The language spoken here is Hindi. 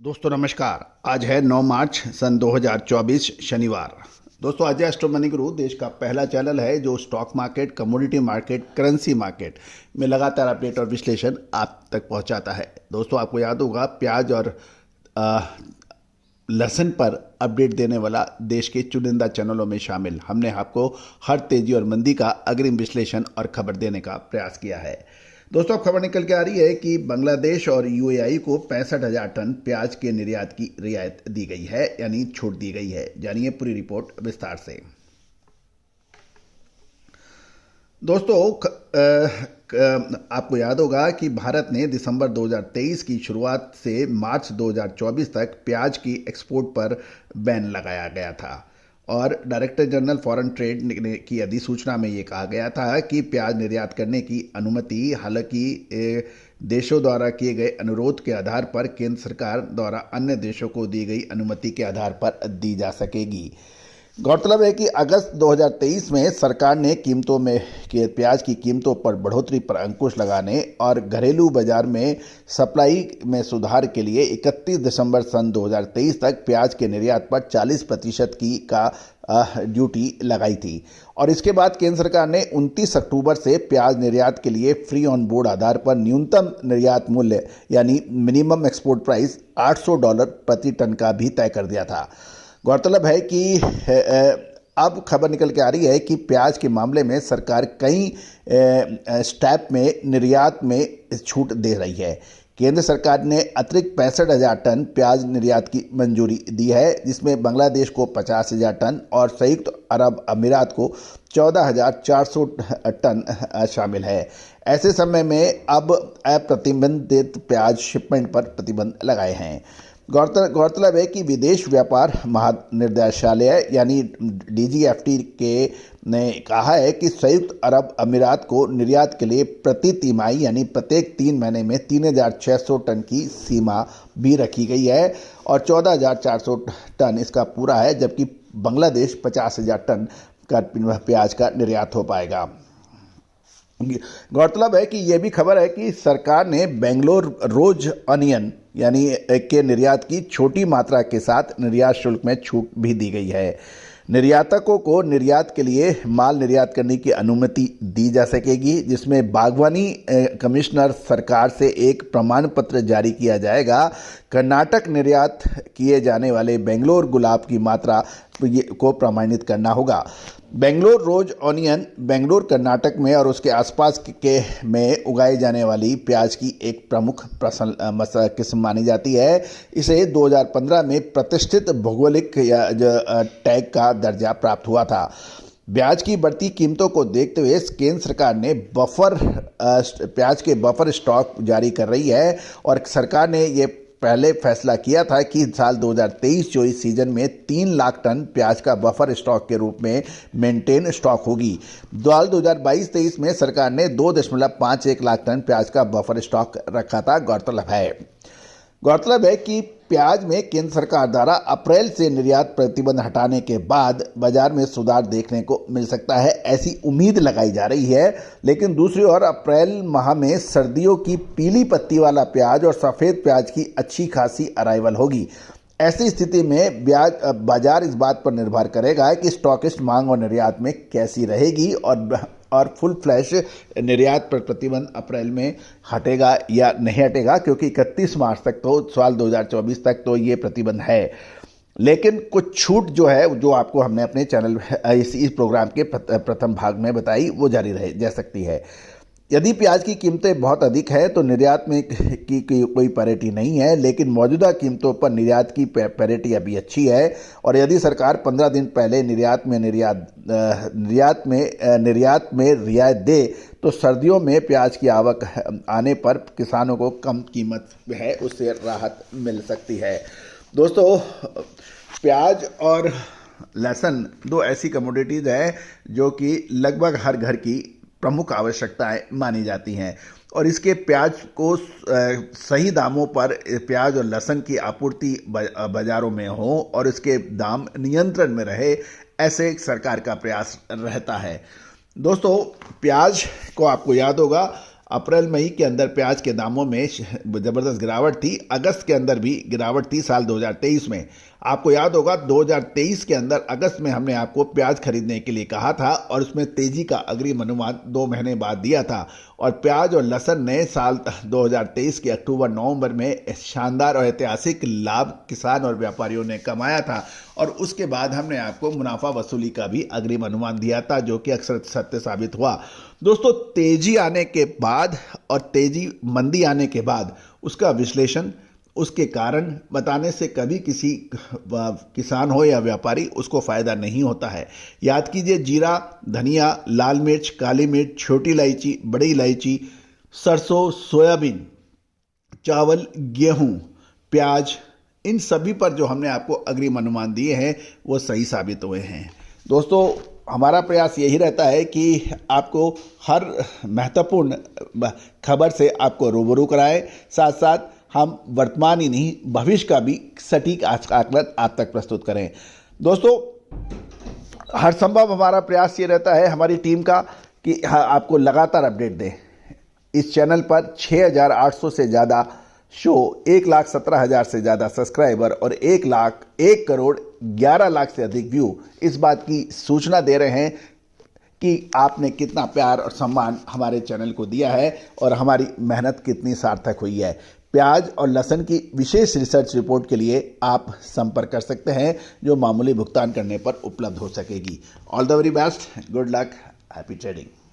दोस्तों नमस्कार। आज है 9 मार्च सन 2024 शनिवार। दोस्तों अजय एस्ट्रो मनी गुरु देश का पहला चैनल है जो stock market, commodity market, currency market में लगातार अपडेट और विश्लेषण आप तक पहुंचाता है। दोस्तों आपको याद होगा प्याज और लहसुन पर अपडेट देने वाला देश के चुनिंदा चैनलों में शामिल हमने आपको हर तेजी और मंदी का अग्रिम विश्लेषण और खबर देने का प्रयास किया है। दोस्तों अब खबर निकल के आ रही है कि बांग्लादेश और यूएई को 65,000 टन प्याज के निर्यात की रियायत दी गई है, यानी छूट दी गई है। जानिए पूरी रिपोर्ट विस्तार से। दोस्तों आपको याद होगा कि भारत ने दिसंबर 2023 की शुरुआत से मार्च 2024 तक प्याज की एक्सपोर्ट पर बैन लगाया गया था और डायरेक्टर जनरल फॉरेन ट्रेड की अधिसूचना में ये कहा गया था कि प्याज निर्यात करने की अनुमति हालांकि देशों द्वारा किए गए अनुरोध के आधार पर केंद्र सरकार द्वारा अन्य देशों को दी गई अनुमति के आधार पर दी जा सकेगी। गौरतलब है कि अगस्त 2023 में सरकार ने कीमतों में प्याज की कीमतों पर बढ़ोतरी पर अंकुश लगाने और घरेलू बाजार में सप्लाई में सुधार के लिए 31 दिसंबर सन 2023 तक प्याज के निर्यात पर 40% की का ड्यूटी लगाई थी और इसके बाद केंद्र सरकार ने 29 अक्टूबर से प्याज निर्यात के लिए फ्री ऑन बोर्ड आधार पर न्यूनतम निर्यात मूल्य यानी मिनिमम एक्सपोर्ट प्राइस $800 प्रति टन का भी तय कर दिया था। गौरतलब है कि अब खबर निकल के आ रही है कि प्याज के मामले में सरकार कई स्टेप में निर्यात में छूट दे रही है। केंद्र सरकार ने अतिरिक्त 65,000 टन प्याज निर्यात की मंजूरी दी है, जिसमें बांग्लादेश को 50,000 टन और संयुक्त अरब अमीरात को 14,400 टन शामिल है। ऐसे समय में अब अप्रतिबंधित प्याज शिपमेंट पर प्रतिबंध लगाए हैं। गौरतलब है कि विदेश व्यापार महानिदेशालय यानी DGFT ने कहा है कि संयुक्त अरब अमीरात को निर्यात के लिए प्रति तिमाही यानी प्रत्येक 3 महीने में 3,600 टन की सीमा भी रखी गई है और 14,400 टन इसका पूरा है, जबकि बांग्लादेश 50,000 टन का प्याज का निर्यात हो पाएगा। गौरतलब है कि यह भी खबर है कि सरकार ने बेंगलोर रोज अनियन यानी के निर्यात की छोटी मात्रा के साथ निर्यात शुल्क में छूट भी दी गई है। निर्यातकों को निर्यात के लिए माल निर्यात करने की अनुमति दी जा सकेगी, जिसमें बागवानी कमिश्नर सरकार से एक प्रमाण पत्र जारी किया जाएगा। कर्नाटक निर्यात किए जाने वाले बेंगलोर गुलाब की मात्रा को प्रमाणित करना होगा। बेंगलोर रोज ऑनियन बेंगलोर कर्नाटक में और उसके आसपास के में उगाई जाने वाली प्याज की एक प्रमुख किस्म मानी जाती है। इसे 2015 में प्रतिष्ठित भौगोलिक टैग का दर्जा प्राप्त हुआ था। प्याज की बढ़ती कीमतों को देखते हुए केंद्र सरकार ने प्याज के बफर स्टॉक जारी कर रही है और सरकार ने ये पहले फैसला किया था कि साल 2023-24 सीजन में 3 लाख टन प्याज का बफर स्टॉक के रूप में मेंटेन स्टॉक होगी। साल 2022-23 में सरकार ने 2.51 लाख टन प्याज का बफर स्टॉक रखा था। गौरतलब है कि प्याज में केंद्र सरकार द्वारा अप्रैल से निर्यात प्रतिबंध हटाने के बाद बाजार में सुधार देखने को मिल सकता है, ऐसी उम्मीद लगाई जा रही है। लेकिन दूसरी ओर अप्रैल माह में सर्दियों की पीली पत्ती वाला प्याज और सफ़ेद प्याज की अच्छी खासी अराइवल होगी। ऐसी स्थिति में बाजार इस बात पर निर्भर करेगा कि स्टॉकिस्ट मांग और निर्यात में कैसी रहेगी और फुल फ्लैश निर्यात पर प्रतिबंध अप्रैल में हटेगा या नहीं हटेगा, क्योंकि 31 मार्च तक तो साल 2024 तक तो ये प्रतिबंध है। लेकिन कुछ छूट जो है जो आपको हमने अपने चैनल इस प्रोग्राम के प्रथम भाग में बताई वो जारी रह जा सकती है। यदि प्याज की कीमतें बहुत अधिक है तो निर्यात में की कोई पैरिटी नहीं है, लेकिन मौजूदा कीमतों पर निर्यात की पैरिटी अभी अच्छी है और यदि सरकार 15 दिन पहले निर्यात में रियायत दे तो सर्दियों में प्याज की आवक आने पर किसानों को कम कीमत है उससे राहत मिल सकती है। दोस्तों प्याज और लहसुन 2 ऐसी कमोडिटीज़ है जो कि लगभग हर घर की प्रमुख आवश्यकताएं मानी जाती हैं और इसके प्याज को सही दामों पर प्याज और लहसुन की आपूर्ति बाजारों में हो और इसके दाम नियंत्रण में रहे, ऐसे सरकार का प्रयास रहता है। दोस्तों प्याज को आपको याद होगा अप्रैल मई के अंदर प्याज के दामों में ज़बरदस्त गिरावट थी, अगस्त के अंदर भी गिरावट थी साल 2023 में। आपको याद होगा 2023 के अंदर अगस्त में हमने आपको प्याज खरीदने के लिए कहा था और उसमें तेजी का अग्रिम अनुमान 2 महीने बाद दिया था और प्याज और लहसुन नए साल 2023 के अक्टूबर नवंबर में शानदार और ऐतिहासिक लाभ किसान और व्यापारियों ने कमाया था और उसके बाद हमने आपको मुनाफा वसूली का भी अग्रिम अनुमान दिया था, जो कि अक्सर सत्य साबित हुआ। दोस्तों, तेजी आने के बाद और तेजी मंदी आने के बाद उसका विश्लेषण, उसके कारण बताने से कभी किसी किसान हो या व्यापारी उसको फायदा नहीं होता है। याद कीजिए, जीरा, धनिया, लाल मिर्च, काली मिर्च, छोटी इलायची, बड़ी इलायची, सरसों, सोयाबीन, चावल, गेहूं, प्याज, इन सभी पर जो हमने आपको अग्रिम अनुमान दिए हैं वो सही साबित हुए हैं। दोस्तों, हमारा प्रयास यही रहता है कि आपको हर महत्वपूर्ण खबर से आपको रूबरू कराएं, साथ साथ हम वर्तमान ही नहीं भविष्य का भी सटीक आकलन आप तक प्रस्तुत करें। दोस्तों, हर संभव हमारा प्रयास ये रहता है हमारी टीम का कि आपको लगातार अपडेट दें। इस चैनल पर 6,800 से ज़्यादा शो, 1,17,000 से ज़्यादा सब्सक्राइबर और 1,11,00,000 से अधिक व्यू इस बात की सूचना दे रहे हैं कि आपने कितना प्यार और सम्मान हमारे चैनल को दिया है और हमारी मेहनत कितनी सार्थक हुई है। प्याज और लहसुन की विशेष रिसर्च रिपोर्ट के लिए आप संपर्क कर सकते हैं, जो मामूली भुगतान करने पर उपलब्ध हो सकेगी। All the very best, good luck, happy trading.